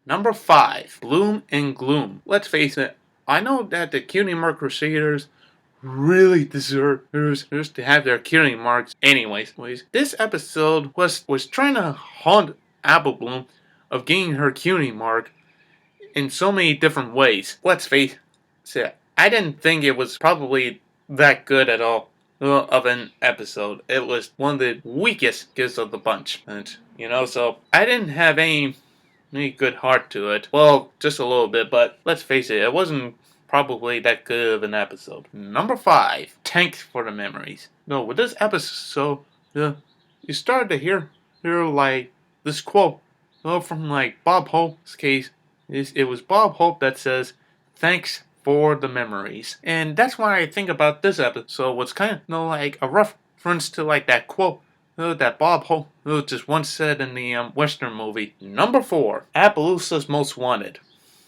Number 5, Bloom and Gloom. Let's face it, I know that the Cutie Mark Crusaders really deserve to have their cutie marks. Anyways, this episode was trying to haunt Apple Bloom of getting her cutie mark in so many different ways. Let's face it, I didn't think it was probably that good at all of an episode. It was one of the weakest gifts of the bunch. And, so I didn't have any good heart to it. Well, just a little bit, but let's face it, it wasn't probably that good of an episode. Number 5, Thanks for the Memories. No, with this episode, you started to hear like this quote from like Bob Hope's case. It was Bob Hope that says, "Thanks for the memories." And that's why I think about this episode was kind of like a reference to like that quote that Bob Hope just once said in the Western movie. Number 4, Appaloosas Most Wanted.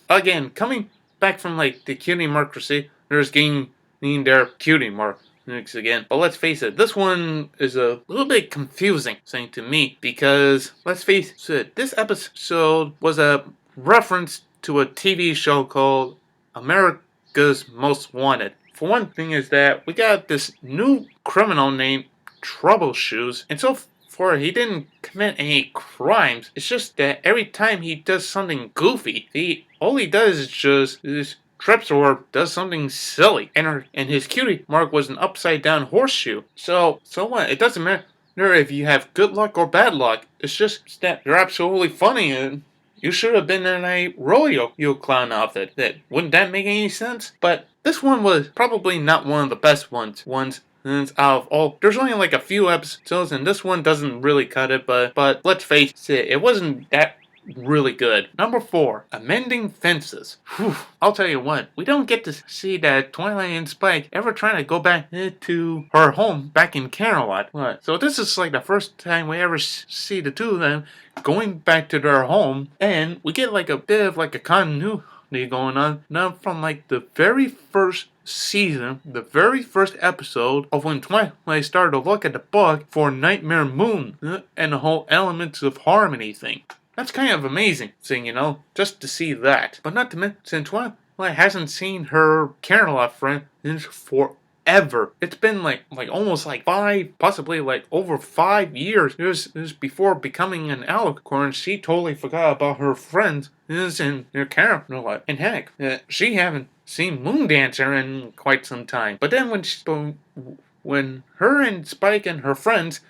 Again, coming back from like the Cutie Mark Crusaders getting their cutie mark again. But let's face it, this one is a little bit confusing saying to me because let's face it, this episode was a reference to a TV show called America's Most Wanted. For one thing is that we got this new criminal named Troubleshoes, and so far he didn't commit any crimes. It's just that every time he does something goofy, all he does is just trips or does something silly. And his cutie mark was an upside down horseshoe. So what? It doesn't matter if you have good luck or bad luck. It's just that you're absolutely funny and you should have been in a rodeo, you clown outfit. Wouldn't that make any sense? But this one was probably not one of the best ones out of all. There's only like a few episodes, and this one doesn't really cut it. But let's face it, it wasn't that really good. Number 4, Amending Fences. Whew, I'll tell you what, we don't get to see that Twilight and Spike ever trying to go back to her home back in Camelot. So this is like the first time we ever see the two of them going back to their home, and we get like a bit of like a continuity going on now from like the very first season, the very first episode of when Twilight started to look at the book for Nightmare Moon and the whole Elements of Harmony thing. That's kind of amazing thing, just to see that. But not to mention, Twilight hasn't seen her Camelot friend in forever. It's been like almost like 5, possibly like over 5 years. It was before becoming an alicorn. She totally forgot about her friends in her Camelot. And heck, she haven't seen Moondancer in quite some time. But then when her and Spike and her friends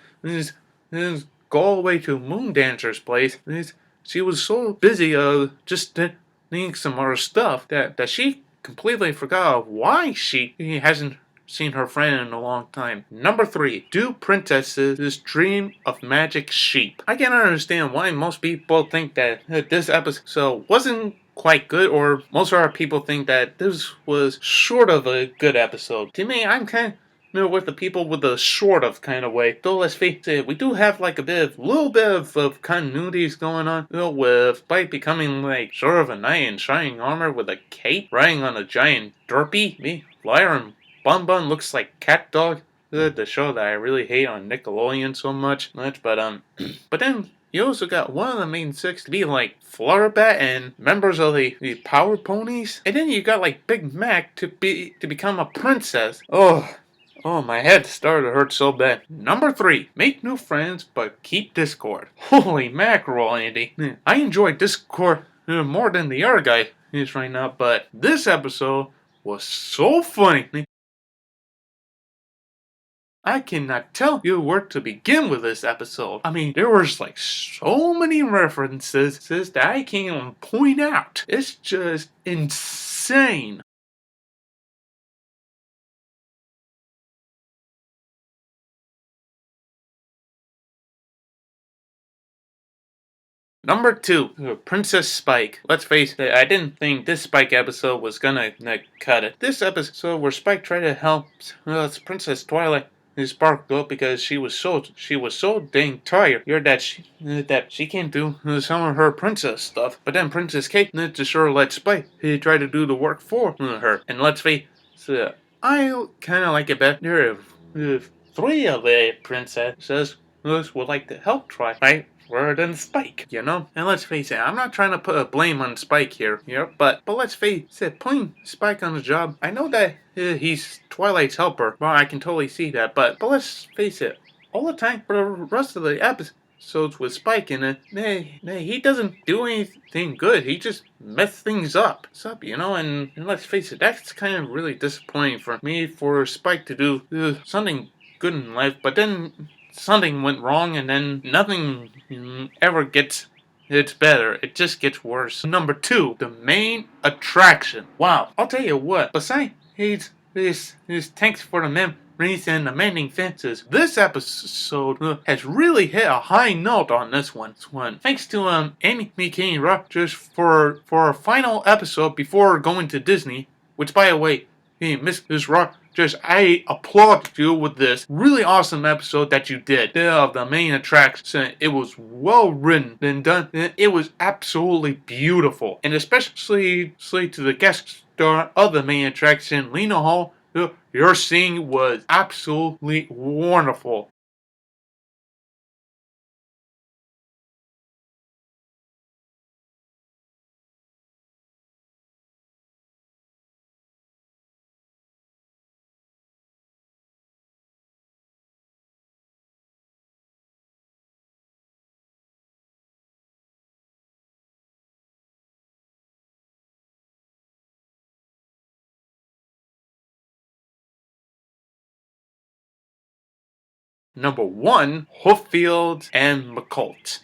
go all the way to Moondancer's place, she was so busy just doing some other stuff that she completely forgot why she hasn't seen her friend in a long time. Number 3, Do Princesses Dream of Magic Sheep? I can understand why most people think that this episode wasn't quite good, or most of our people think that this was sort of a good episode. To me, I'm kind of with the people with the sort of kind of way. Though let's face it, we do have like a little bit of continuities going on. With Spike becoming like sort of a knight in shining armor with a cape, riding on a giant derpy. Flyer and Bun Bun looks like Cat Dog. The show that I really hate on Nickelodeon so much. But but then you also got one of the main 6 to be like Flutterbat and members of the Power Ponies. And then you got like Big Mac to become a princess. Oh, my head started to hurt so bad. Number 3, Make new friends, but keep Discord. Holy mackerel, Andy. I enjoy Discord more than the other guy is right now, but this episode was so funny. I cannot tell you where to begin with this episode. I mean, there was like so many references that I can't even point out. It's just insane. Number 2, Princess Spike. Let's face it, I didn't think this Spike episode was gonna cut it. This episode where Spike tried to help Princess Twilight Sparkle because she was so dang tired. That she can't do some of her princess stuff. But then Princess Kate just sure let Spike try to do the work for her. And let's face it, I kind of like it better if 3 of the princesses would like to help Twilight than Spike, you know? And let's face it, I'm not trying to put a blame on Spike here, but let's face it, putting Spike on the job, I know that he's Twilight's helper, well, I can totally see that, but let's face it, all the time for the rest of the episodes with Spike in it, he doesn't do anything good. He just messes things up. And let's face it, that's kind of really disappointing for me, for Spike to do something good in life, but then something went wrong, and then nothing ever gets it's better. It just gets worse. Number 2, the main attraction. Wow, I'll tell you what. Besides his thanks for the memories and the mending fences, this episode has really hit a high note on this one. Thanks to Amy McIntyres Rogers for our final episode before going to Disney. Which, by the way, hey, Mrs. Rogers, I applaud you with this really awesome episode that you did of the main attraction. It was well written and done. It was absolutely beautiful, and especially to the guest star of the main attraction, Lena Hall. Your singing was absolutely wonderful. Number 1, Hooffield and McColt.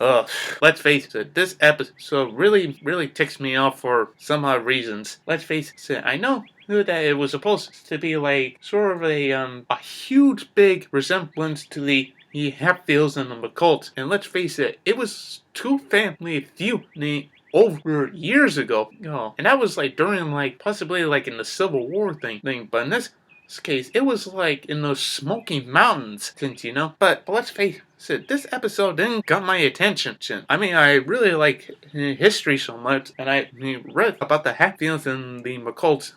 Ugh, let's face it, this episode really ticks me off for some odd reasons. Let's face it, I know that it was supposed to be like sort of a huge big resemblance to the Hatfields and the McColts, and let's face it, it was two family feuding over years ago, and that was like during like possibly like in the Civil War thing, but in this case, it was like in those Smoky Mountains, But let's face it, this episode didn't got my attention. I mean, I really like history so much, and I read about the Hatfields and the McColts,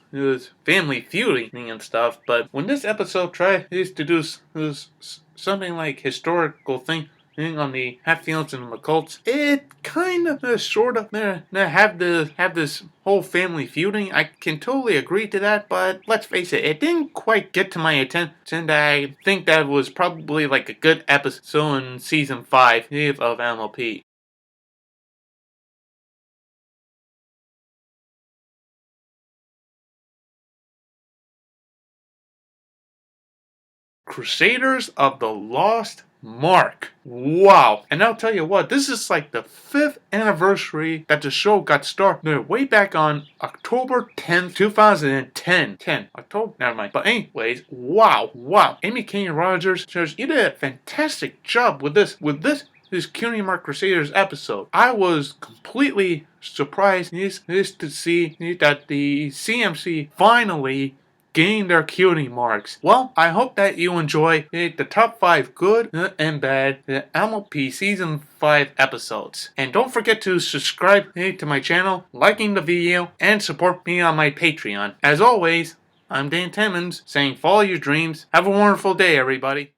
family feuding and stuff. But when this episode tries to do something like historical thing on the Hatfields and the McColts, it kind of sort of have this whole family feuding. I can totally agree to that, but let's face it, it didn't quite get to my attention. I think that was probably like a good episode in season 5 of MLP. Crusaders of the Lost Mark. Wow. And I'll tell you what, this is like the 5th anniversary that the show got started way back on October 10th, 2010. October, never mind. But anyways, wow. Amy Kane Rogers, you did a fantastic job with this Cutie Mark Crusaders episode. I was completely surprised to see that the CMC finally gain their cutie marks. Well, I hope that you enjoy the top 5 good and bad MLP Season 5 episodes. And don't forget to subscribe to my channel, liking the video, and support me on my Patreon. As always, I'm Dan Temons saying follow your dreams. Have a wonderful day, everybody.